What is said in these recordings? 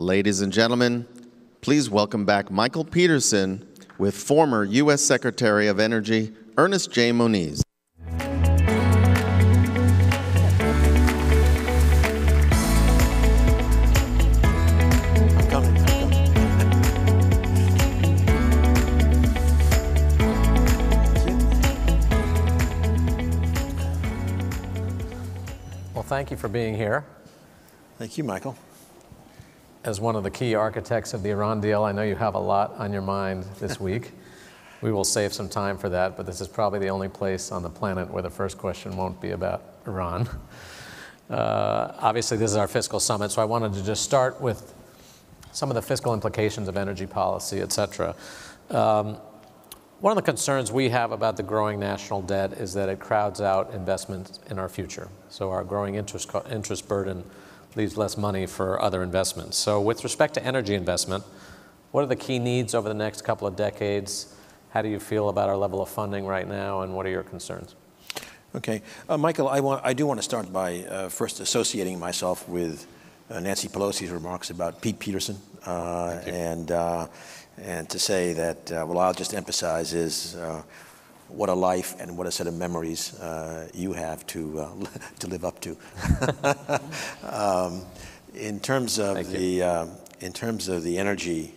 Ladies and gentlemen, please welcome back Michael Peterson with former U.S. Secretary of Energy, Ernest J. Moniz. Well, thank you for being here. Thank you, Michael. As one of the key architects of the Iran deal, I know you have a lot on your mind this week. We will save some time for that, but this is probably the only place on the planet where the first question won't be about Iran. Obviously, this is our fiscal summit, so I wanted to just start with some of the fiscal implications of energy policy, et cetera. One of the concerns we have about the growing national debt is that it crowds out investment in our future. So our growing interest burden leaves less money for other investments. So with respect to energy investment, what are the key needs over the next couple of decades? How do you feel about our level of funding right now, and what are your concerns? Okay. Michael, I do want to start by first associating myself with Nancy Pelosi's remarks about Pete Peterson, and to say that, well, I'll just emphasize is what a life and what a set of memories you have to live up to. In terms of the energy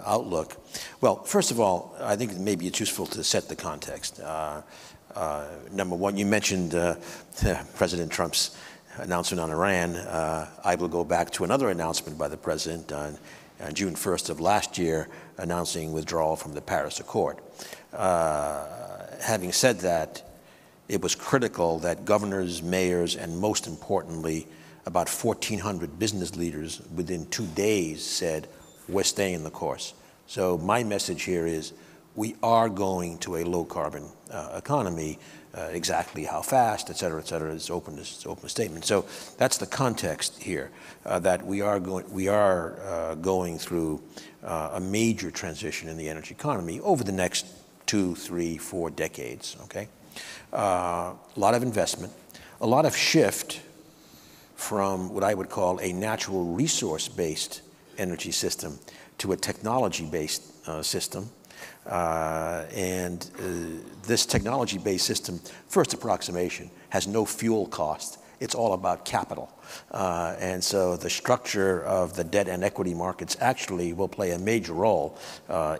outlook, well, first of all, I think maybe it's useful to set the context. Number one, you mentioned President Trump's announcement on Iran. I will go back to another announcement by the president on June 1st of last year, announcing withdrawal from the Paris Accord. Having said that, it was critical that governors, mayors, and most importantly, about 1,400 business leaders within 2 days said, we're staying the course. So my message here is we are going to a low-carbon economy. Exactly how fast, et cetera, is open statement. So that's the context here, that we are going through a major transition in the energy economy over the next 2, 3, 4 decades. Okay, a lot of investment, a lot of shift from what I would call a natural resource-based energy system to a technology-based system. This technology-based system, first approximation, has no fuel cost. It's all about capital. And so the structure of the debt and equity markets actually will play a major role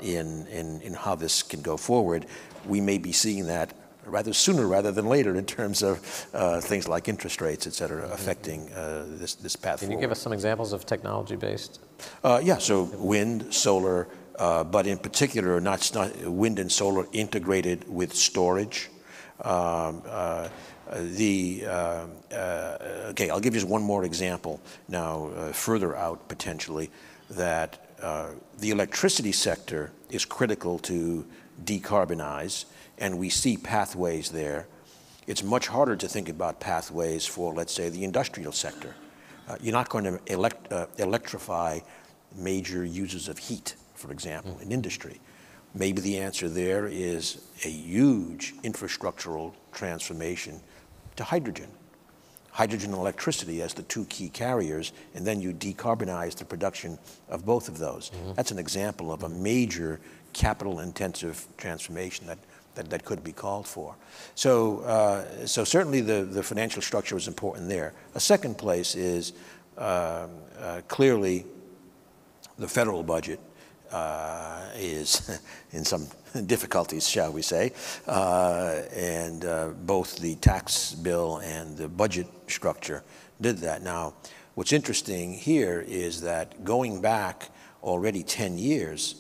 in how this can go forward. We may be seeing that rather sooner rather than later in terms of things like interest rates, et cetera, affecting this path forward. Can you give us some examples of technology-based? Yeah, so wind, solar, but in particular, not wind and solar integrated with storage. Okay, I'll give you just one more example now, further out potentially, that the electricity sector is critical to decarbonize, and we see pathways there. It's much harder to think about pathways for, let's say, the industrial sector. You're not going to electrify major users of heat, for example, in industry. Maybe the answer there is a huge infrastructural transformation to hydrogen. Hydrogen and electricity as the two key carriers, and then you decarbonize the production of both of those. That's an example of a major capital-intensive transformation that could be called for. So, so certainly the financial structure is important there. A second place is clearly the federal budget is in some difficulties, shall we say, and both the tax bill and the budget structure did that. Now, what's interesting here is that going back already 10 years,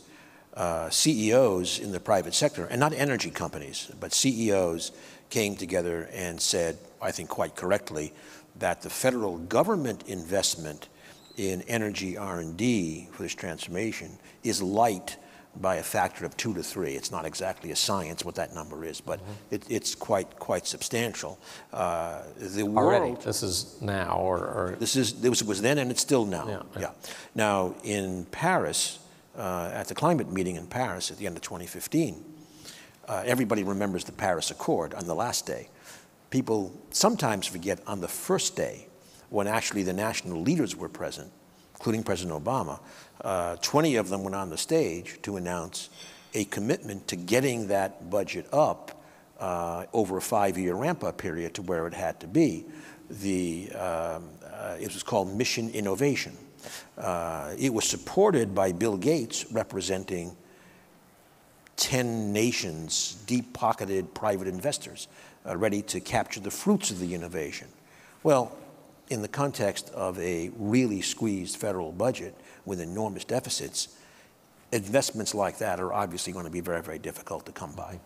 CEOs in the private sector, and not energy companies, but CEOs came together and said, I think quite correctly, that the federal government investment in energy R&D for this transformation is light by a factor of 2 to 3. It's not exactly a science what that number is, but it's quite substantial. The world already, this is now, or this was then, and it's still now. Yeah. Now in Paris, at the climate meeting in Paris at the end of 2015, everybody remembers the Paris Accord on the last day. People sometimes forget on the first day, when actually the national leaders were present, including President Obama, 20 of them went on the stage to announce a commitment to getting that budget up over a 5-year ramp-up period to where it had to be. It was called Mission Innovation. It was supported by Bill Gates, representing 10 nations, deep-pocketed private investors, ready to capture the fruits of the innovation. Well, in the context of a really squeezed federal budget with enormous deficits, investments like that are obviously going to be very, very difficult to come by.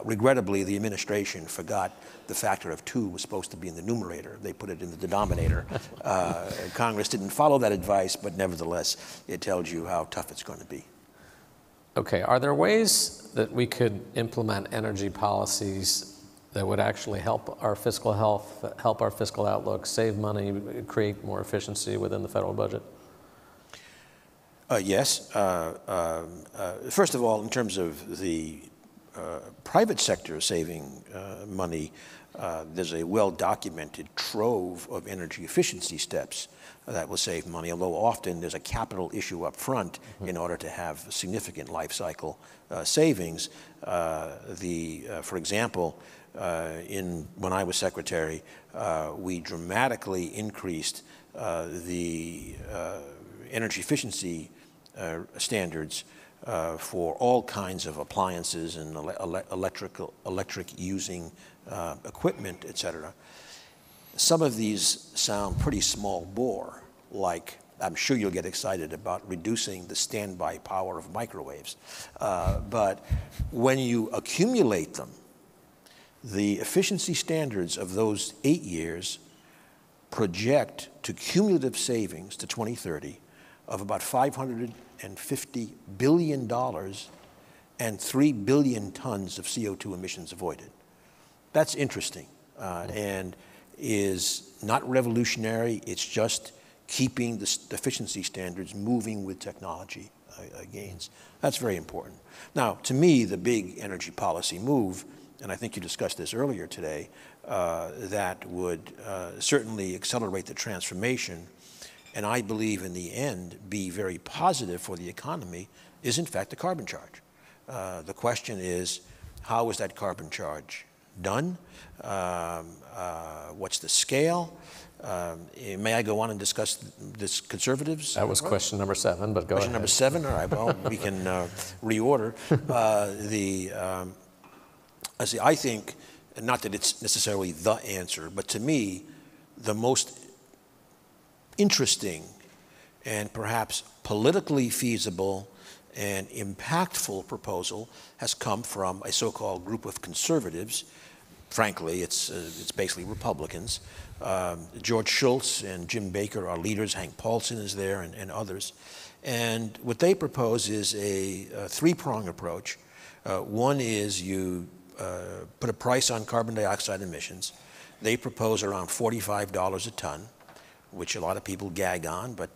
Regrettably, the administration forgot the factor of 2 was supposed to be in the numerator. They put it in the denominator. Congress didn't follow that advice, but nevertheless, it tells you how tough it's going to be. Okay, are there ways that we could implement energy policies that would actually help our fiscal health, help our fiscal outlook, save money, create more efficiency within the federal budget? Yes. First of all, in terms of the private sector saving money, there's a well-documented trove of energy efficiency steps that will save money, although often there's a capital issue up front in order to have significant life cycle savings. For example, when I was secretary, we dramatically increased the energy efficiency standards for all kinds of appliances and electric using equipment, et cetera. Some of these sound pretty small bore, like I'm sure you'll get excited about reducing the standby power of microwaves. But when you accumulate them, the efficiency standards of those 8 years project to cumulative savings to 2030 of about $550 billion and 3 billion tons of CO2 emissions avoided. That's interesting and is not revolutionary. It's just keeping the efficiency standards moving with technology gains. That's very important. Now, to me, the big energy policy move, and I think you discussed this earlier today, that would certainly accelerate the transformation, and I believe in the end be very positive for the economy, is in fact the carbon charge. The question is, how is that carbon charge done? What's the scale? May I go on and discuss this conservatives? That was question number 7, but go ahead. Question number 7, all right, well, we can reorder. I think, not that it's necessarily the answer, but to me, the most interesting and perhaps politically feasible and impactful proposal has come from a so-called group of conservatives. Frankly, it's basically Republicans. George Shultz and Jim Baker are leaders. Hank Paulson is there, and others. And what they propose is a 3-prong approach. One is you put a price on carbon dioxide emissions. They propose around $45 a ton, which a lot of people gag on, but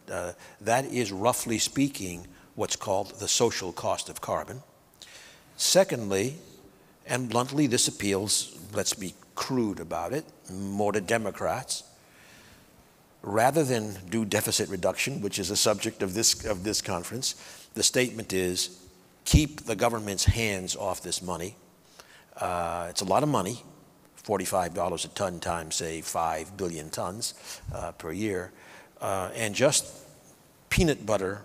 that is roughly speaking what's called the social cost of carbon. Secondly, and bluntly, this appeals, let's be crude about it, more to Democrats. Rather than do deficit reduction, which is a subject of this conference, the statement is keep the government's hands off this money. It's a lot of money, $45 a ton times, say, 5 billion tons per year, and just peanut butter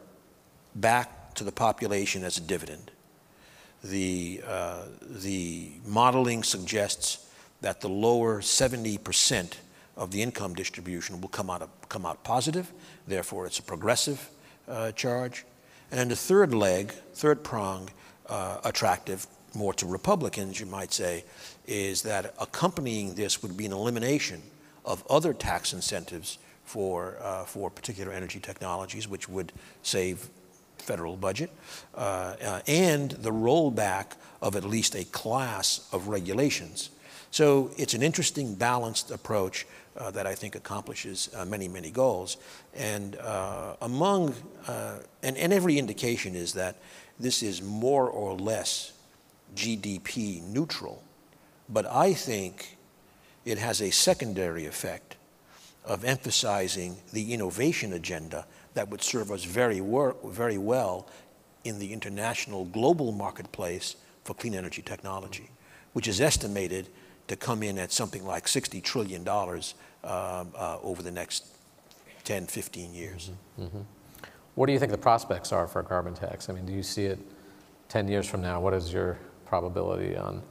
back to the population as a dividend. The modeling suggests that the lower 70% of the income distribution will come out positive. Therefore, it's a progressive charge. And then the third prong, attractive more to Republicans, you might say, is that accompanying this would be an elimination of other tax incentives for particular energy technologies, which would save federal budget, and the rollback of at least a class of regulations. So it's an interesting, balanced approach that I think accomplishes many, many goals. And and every indication is that this is more or less GDP neutral, but I think it has a secondary effect of emphasizing the innovation agenda that would serve us very well in the international global marketplace for clean energy technology, which is estimated to come in at something like $60 trillion over the next 10, 15 years. Mm-hmm. What do you think the prospects are for a carbon tax? I mean, do you see it 10 years from now? What is your probability on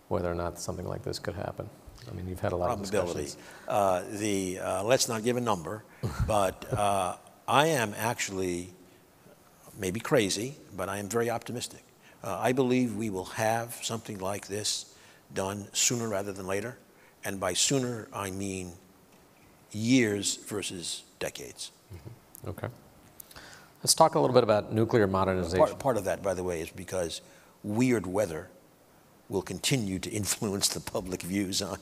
whether or not something like this could happen? I mean, you've had a lot of discussions. Let's not give a number, but I am actually maybe crazy, but I am very optimistic. I believe we will have something like this done sooner rather than later. And by sooner, I mean years versus decades. Mm-hmm. Okay. Let's talk a little bit about nuclear modernization. Part of that, by the way, is because weird weather will continue to influence the public views on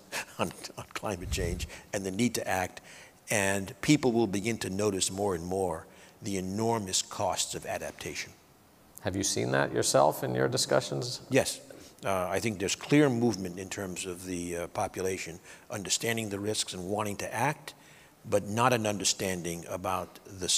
climate change and the need to act. And people will begin to notice more and more the enormous costs of adaptation. Have you seen that yourself in your discussions? Yes. I think there's clear movement in terms of the population understanding the risks and wanting to act, but not an understanding about the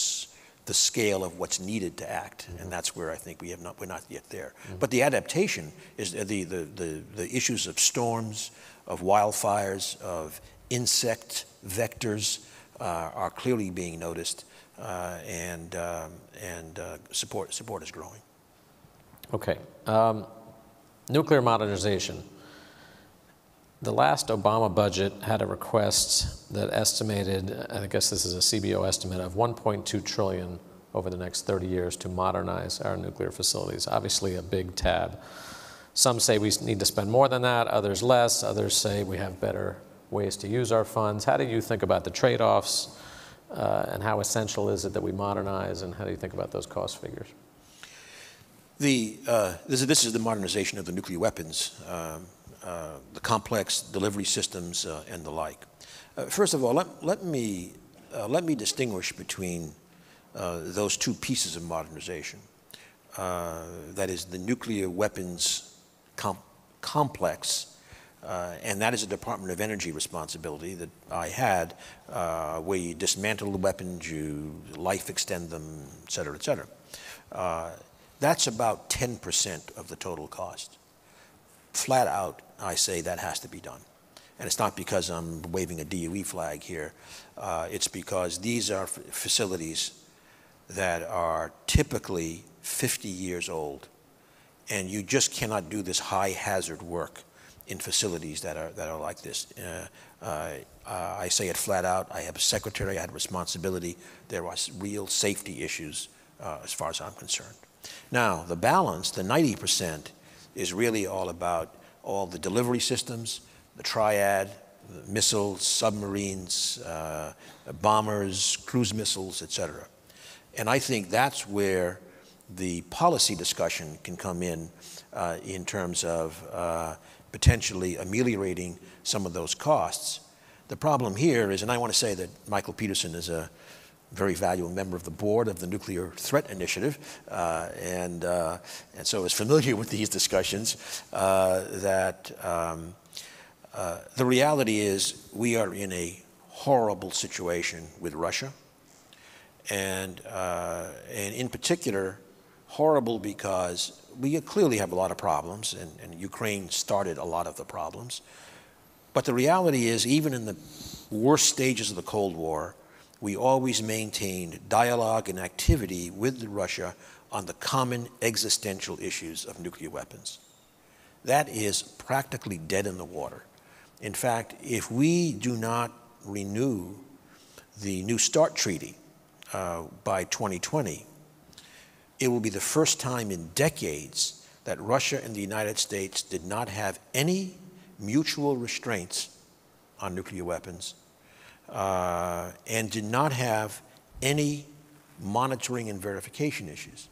scale of what's needed to act. Mm-hmm. And that's where I think we're not yet there. Mm-hmm. But the adaptation is the issues of storms, of wildfires, of insect vectors are clearly being noticed, and support is growing. Okay. Nuclear modernization. The last Obama budget had a request that estimated, I guess this is a CBO estimate, of $1.2 trillion over the next 30 years to modernize our nuclear facilities. Obviously a big tab. Some say we need to spend more than that, others less, others say we have better ways to use our funds. How do you think about the trade-offs, and how essential is it that we modernize, and how do you think about those cost figures? This is the modernization of the nuclear weapons, the complex delivery systems, and the like. First of all, let me distinguish between those two pieces of modernization. That is the nuclear weapons complex, and that is a Department of Energy responsibility that I had, where you dismantle the weapons, you life extend them, et cetera, et cetera. That's about 10% of the total cost. Flat out, I say that has to be done. And it's not because I'm waving a DOE flag here. It's because these are facilities that are typically 50 years old. And you just cannot do this high hazard work in facilities that are like this. I say it flat out. I have a secretary, I had responsibility. There was real safety issues as far as I'm concerned. Now, the balance, the 90%, is really all about all the delivery systems, the triad, the missiles, submarines, bombers, cruise missiles, et cetera. And I think that's where the policy discussion can come in terms of potentially ameliorating some of those costs. The problem here is, and I want to say that Michael Peterson is a very valuable member of the board of the Nuclear Threat Initiative, and so is familiar with these discussions, that the reality is we are in a horrible situation with Russia, and in particular, horrible because we clearly have a lot of problems, and Ukraine started a lot of the problems. But the reality is, even in the worst stages of the Cold War, we always maintained dialogue and activity with Russia on the common existential issues of nuclear weapons. That is practically dead in the water. In fact, if we do not renew the New START Treaty by 2020, it will be the first time in decades that Russia and the United States did not have any mutual restraints on nuclear weapons, and did not have any monitoring and verification issues.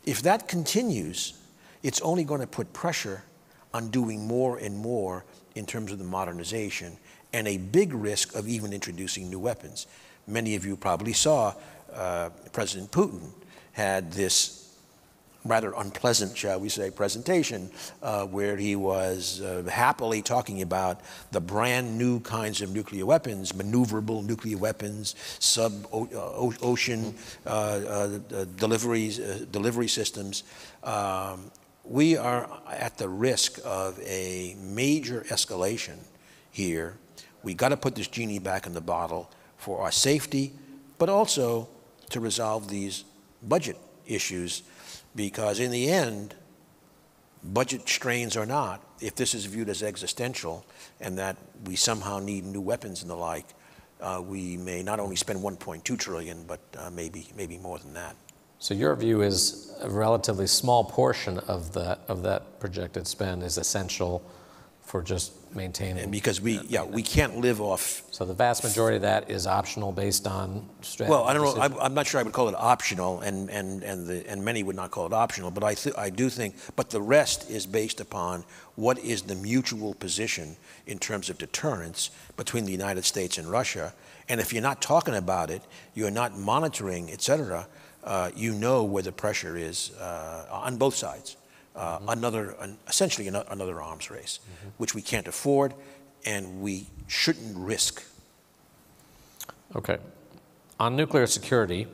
If that continues, it's only going to put pressure on doing more and more in terms of the modernization, and a big risk of even introducing new weapons. Many of you probably saw President Putin had this rather unpleasant, shall we say, presentation where he was happily talking about the brand new kinds of nuclear weapons, maneuverable nuclear weapons, sub-ocean delivery systems. We are at the risk of a major escalation here. We got to put this genie back in the bottle for our safety, but also to resolve these budget issues, because in the end, budget strains or not, if this is viewed as existential and that we somehow need new weapons and the like, we may not only spend 1.2 trillion, but maybe more than that. So your view is a relatively small portion of that projected spend is essential for just maintaining. And because we can't live off. So the vast majority of that is optional based on strategy. Well, I don't know. I'm not sure I would call it optional, and many would not call it optional. But I do think. But the rest is based upon what is the mutual position in terms of deterrence between the United States and Russia. And if you're not talking about it, you're not monitoring, et cetera, you know where the pressure is on both sides. Essentially another arms race, which we can't afford and we shouldn't risk. Okay. On nuclear security,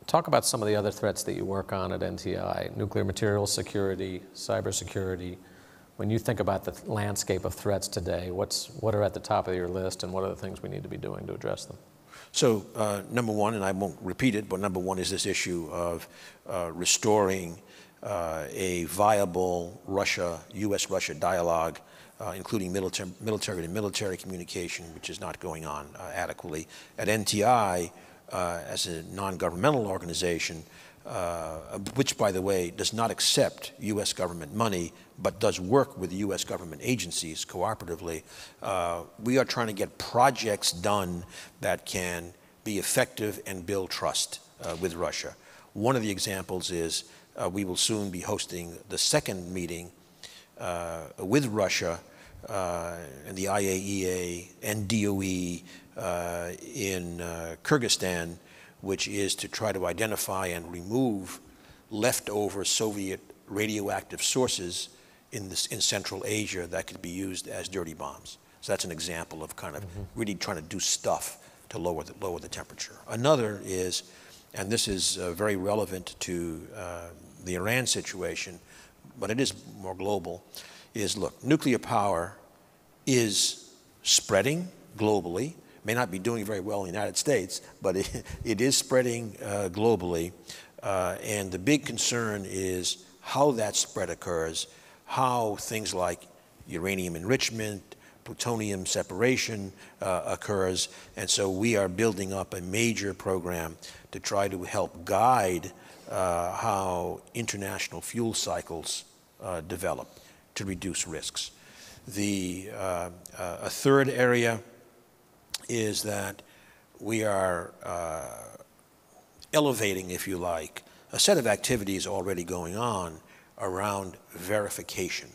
talk about some of the other threats that you work on at NTI, nuclear materials security, cybersecurity. When you think about the landscape of threats today, what are at the top of your list and what are the things we need to be doing to address them? So number one, and I won't repeat it, but number one is this issue of restoring a viable U.S.-Russia dialogue, including military-to-military communication, which is not going on adequately. At NTI, as a non-governmental organization, which, by the way, does not accept U.S. government money, but does work with U.S. government agencies cooperatively, we are trying to get projects done that can be effective and build trust with Russia. One of the examples is we will soon be hosting the second meeting with Russia and the IAEA and DOE in Kyrgyzstan, which is to try to identify and remove leftover Soviet radioactive sources in Central Asia that could be used as dirty bombs. So that's an example of kind of really trying to do stuff to lower the temperature. Another is, and this is very relevant to the Iran situation, but it is more global, is look, nuclear power is spreading globally. May not be doing very well in the United States, but it is spreading globally. And the big concern is how that spread occurs, how things like uranium enrichment, plutonium separation occurs. And so we are building up a major program to try to help guide how international fuel cycles develop to reduce risks. A third area is that we are elevating, if you like, a set of activities already going on around verification.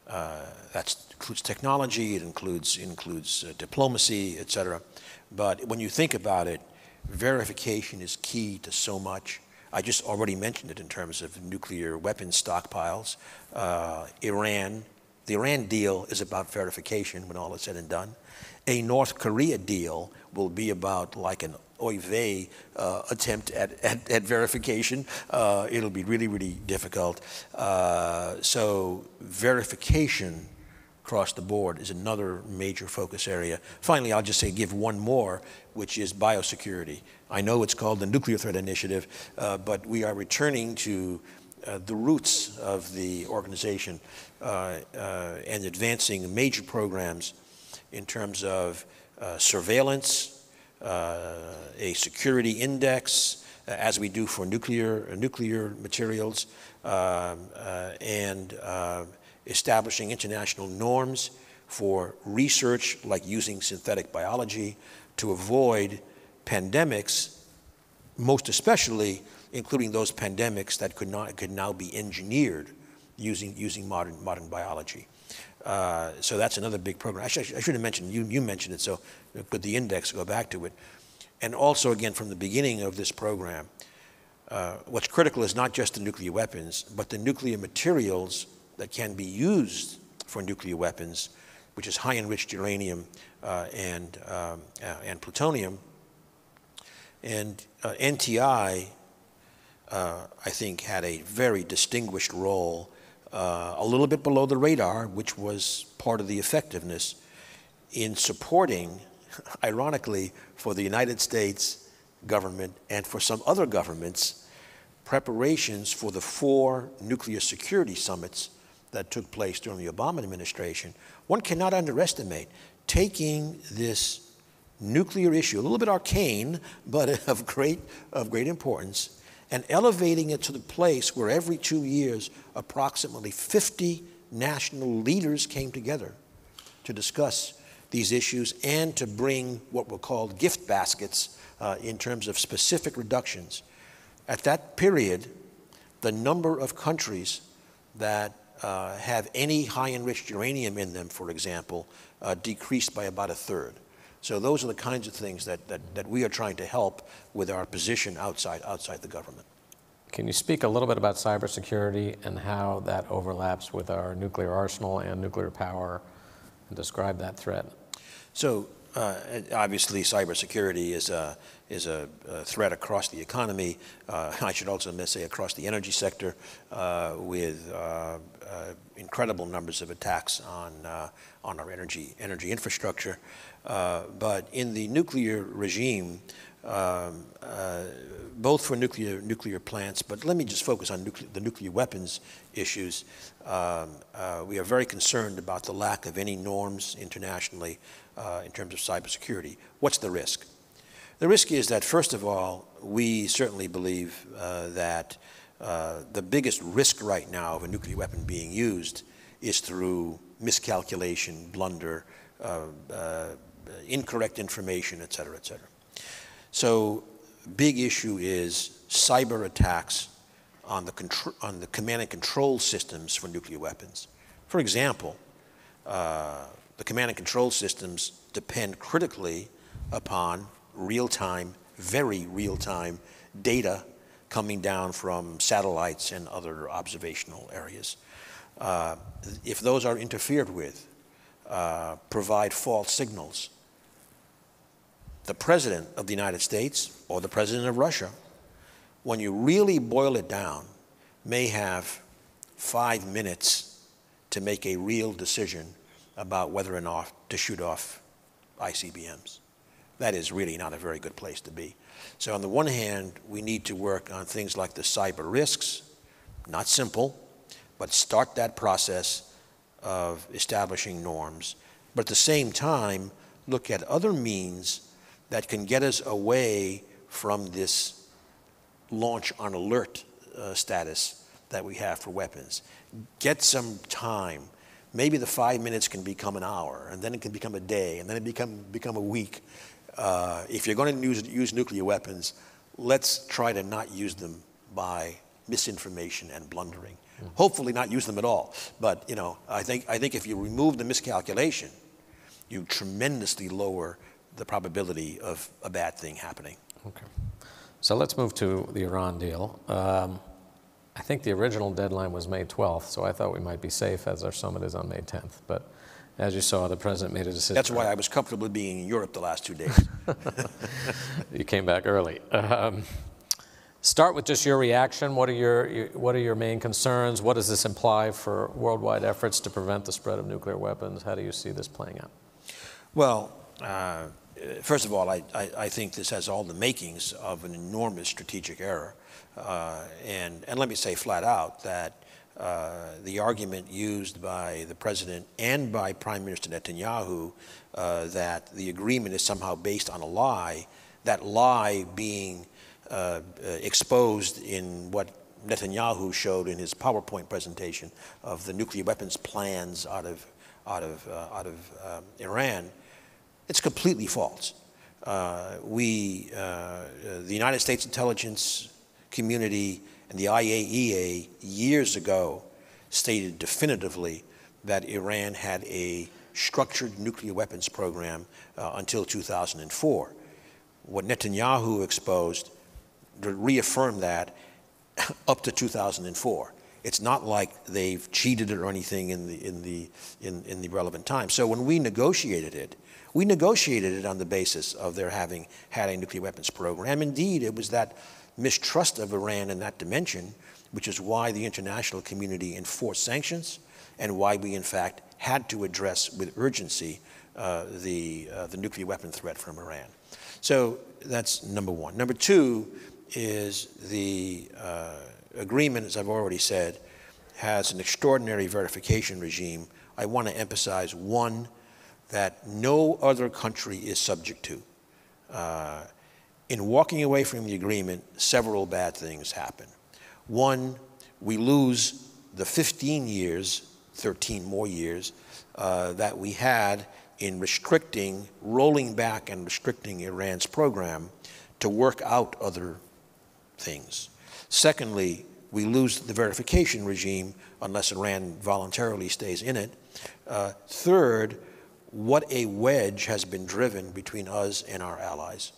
That includes technology, it includes diplomacy, et cetera. But when you think about it, verification is key to so much. I just already mentioned it in terms of nuclear weapons stockpiles. Iran, the Iran deal is about verification when all is said and done. A North Korea deal will be about like an oy vey attempt at verification. It'll be really, really difficult. So verification across the board is another major focus area. Finally, I'll just say give one more, which is biosecurity. I know it's called the Nuclear Threat Initiative, but we are returning to the roots of the organization and advancing major programs in terms of surveillance, a security index, as we do for nuclear materials, and establishing international norms for research, like using synthetic biology to avoid pandemics, most especially including those pandemics that could now be engineered using modern biology. So that's another big program. I should have mentioned, you mentioned it, so could the index go back to it. And also, again, from the beginning of this program, what's critical is not just the nuclear weapons, but the nuclear materials that can be used for nuclear weapons, which is high enriched uranium and plutonium. And NTI, I think, had a very distinguished role, a little bit below the radar, which was part of the effectiveness in supporting, ironically, for the United States government and for some other governments, preparations for the 4 nuclear security summits that took place during the Obama administration. One cannot underestimate taking this nuclear issue, a little bit arcane, but of great importance, and elevating it to the place where every 2 years, approximately 50 national leaders came together to discuss these issues and to bring what were called gift baskets in terms of specific reductions. At that period, the number of countries that have any high enriched uranium in them, for example, decreased by about 1/3. So those are the kinds of things that we are trying to help with our position outside the government. Can you speak a little bit about cybersecurity and how that overlaps with our nuclear arsenal and nuclear power, and describe that threat? So obviously, cybersecurity is a threat across the economy. I should also say across the energy sector, with incredible numbers of attacks on our energy infrastructure. But in the nuclear regime, both for nuclear plants, but let me just focus on the nuclear weapons issues. We are very concerned about the lack of any norms internationally in terms of cybersecurity. What's the risk? The risk is that, first of all, we certainly believe that the biggest risk right now of a nuclear weapon being used is through miscalculation, blunder, incorrect information, et cetera, et cetera. So, big issue is cyber attacks on the command and control systems for nuclear weapons. For example, the command and control systems depend critically upon real-time, very real-time data coming down from satellites and other observational areas. If those are interfered with, provide false signals, the President of the United States or the President of Russia, when you really boil it down, may have 5 minutes to make a real decision about whether or not to shoot off ICBMs. That is really not a very good place to be. So on the one hand, we need to work on things like the cyber risks, not simple, but start that process of establishing norms. But at the same time, look at other means that can get us away from this launch on alert status that we have for weapons. Get some time. Maybe the 5 minutes can become an hour, and then it can become a day, and then it become a week. If you're going to use nuclear weapons, let's try to not use them by misinformation and blundering. Hopefully not use them at all. But I think if you remove the miscalculation, you tremendously lower the probability of a bad thing happening. Okay. So let's move to the Iran deal. I think the original deadline was May 12th, so I thought we might be safe as our summit is on May 10th. But as you saw, the president made a decision. That's why I was comfortable being in Europe the last 2 days. You came back early. Start with just your reaction. What are your main concerns? What does this imply for worldwide efforts to prevent the spread of nuclear weapons? How do you see this playing out? Well, first of all, I think this has all the makings of an enormous strategic error. And let me say flat out that the argument used by the president and by Prime Minister Netanyahu that the agreement is somehow based on a lie, that lie being exposed in what Netanyahu showed in his PowerPoint presentation of the nuclear weapons plans out of Iran, it's completely false. The United States intelligence community and the IAEA years ago stated definitively that Iran had a structured nuclear weapons program until 2004. What Netanyahu exposed reaffirmed that up to 2004. It's not like they've cheated or anything in the relevant time. So when we negotiated it on the basis of their having had a nuclear weapons program. Indeed, it was that mistrust of Iran in that dimension, which is why the international community enforced sanctions and why we, in fact, had to address with urgency the nuclear weapon threat from Iran. So that's number one. Number two is the agreement, as I've already said, has an extraordinary verification regime. I want to emphasize one that no other country is subject to. In walking away from the agreement, several bad things happen. One, we lose the 15 years, 13 more years, that we had in rolling back and restricting Iran's program to work out other things. Secondly, we lose the verification regime unless Iran voluntarily stays in it. Third, what a wedge has been driven between us and our allies,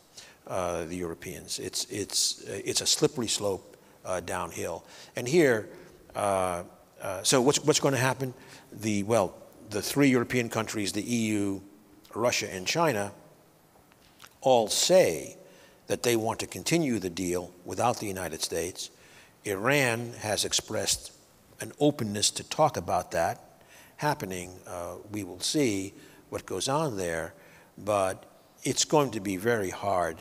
the Europeans. It's a slippery slope downhill. And here, so what's going to happen? The three European countries, the EU, Russia, and China, all say that they want to continue the deal without the United States. Iran has expressed an openness to talk about that happening. We will see what goes on there, but it's going to be very hard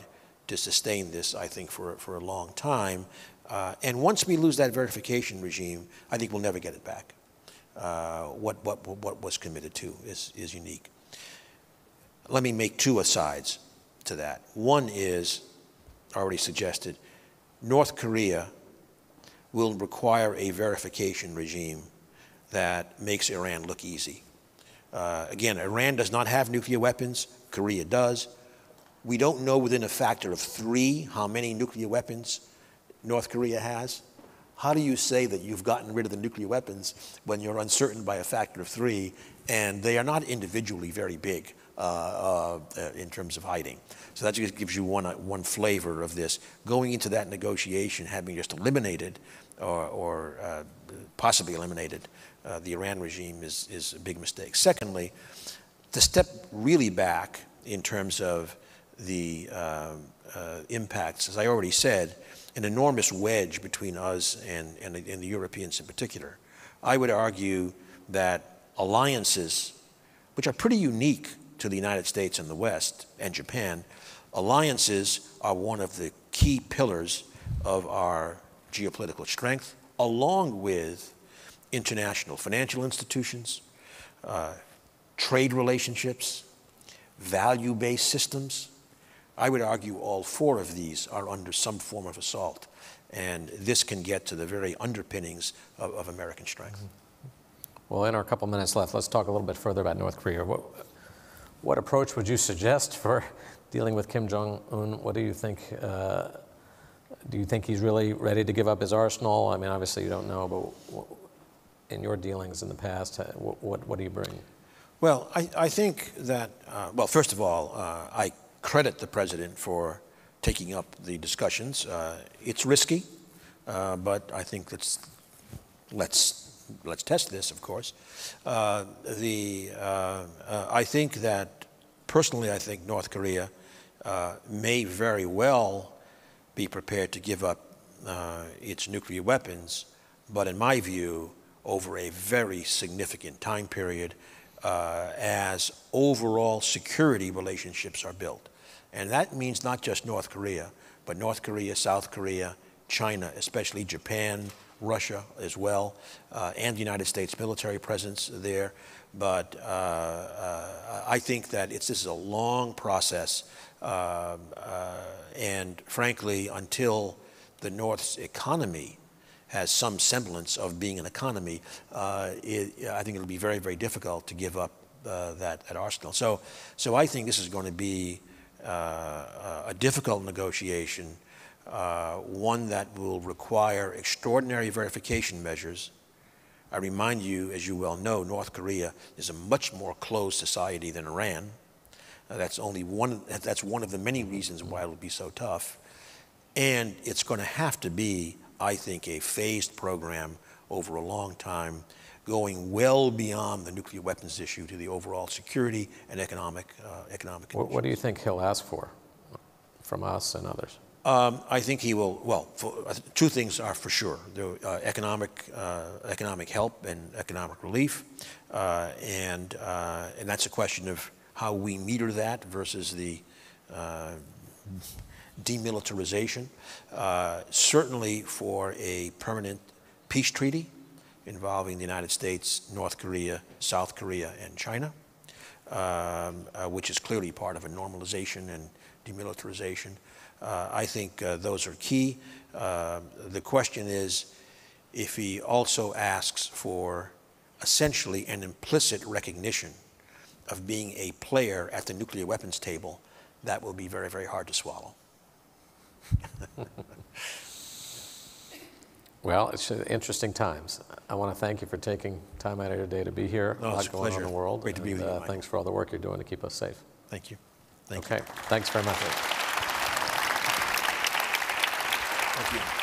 to sustain this, I think, for a long time. And once we lose that verification regime, I think we'll never get it back. What was committed to is unique. Let me make two asides to that. One is, already suggested, North Korea will require a verification regime that makes Iran look easy. Again, Iran does not have nuclear weapons. Korea does. We don't know within a factor of 3 how many nuclear weapons North Korea has. How do you say that you've gotten rid of the nuclear weapons when you're uncertain by a factor of 3, and they are not individually very big in terms of hiding? So that just gives you one flavor of this. Going into that negotiation, having just eliminated or possibly eliminated the Iran regime is a big mistake. Secondly, to step really back in terms of the impacts, as I already said, an enormous wedge between us and the Europeans in particular. I would argue that alliances, which are pretty unique to the United States and the West and Japan, alliances are one of the key pillars of our geopolitical strength, along with international financial institutions, trade relationships, value-based systems. I would argue all 4 of these are under some form of assault, and this can get to the very underpinnings of American strength. Well, in our couple minutes left, let's talk a little bit further about North Korea. What approach would you suggest for dealing with Kim Jong-un? What do you think? Do you think he's really ready to give up his arsenal? I mean, obviously you don't know, but in your dealings in the past, what do you bring? Well, I think that, well, first of all, I credit the president for taking up the discussions. It's risky, but I think let's test this, of course. I think that, personally, I think North Korea may very well be prepared to give up its nuclear weapons, but in my view, over a very significant time period as overall security relationships are built. And that means not just North Korea, but North Korea, South Korea, China, especially Japan, Russia as well, and the United States military presence there. But I think that this is a long process, and frankly, until the North's economy has some semblance of being an economy, I think it'll be very, very difficult to give up that arsenal. So I think this is going to be a difficult negotiation, one that will require extraordinary verification measures. I remind you, as you well know, North Korea is a much more closed society than Iran. That's one of the many reasons why it will be so tough. And it's going to have to be, I think, a phased program over a long time, going well beyond the nuclear weapons issue to the overall security and economic conditions. What do you think he'll ask for from us and others? I think he will, well, two things are for sure. The economic help and economic relief, and that's a question of how we meter that versus the demilitarization. Certainly for a permanent peace treaty involving the United States, North Korea, South Korea, and China, which is clearly part of a normalization and demilitarization. I think those are key. The question is, if he also asks for essentially an implicit recognition of being a player at the nuclear weapons table, that will be very, very hard to swallow. Well, it's interesting times. I want to thank you for taking time out of your day to be here. No, it's a going on pleasure. in the world. Great to be with you, Mike. Thanks for all the work you're doing to keep us safe. Thank you. Thank you. Okay, thanks very much. Thank you.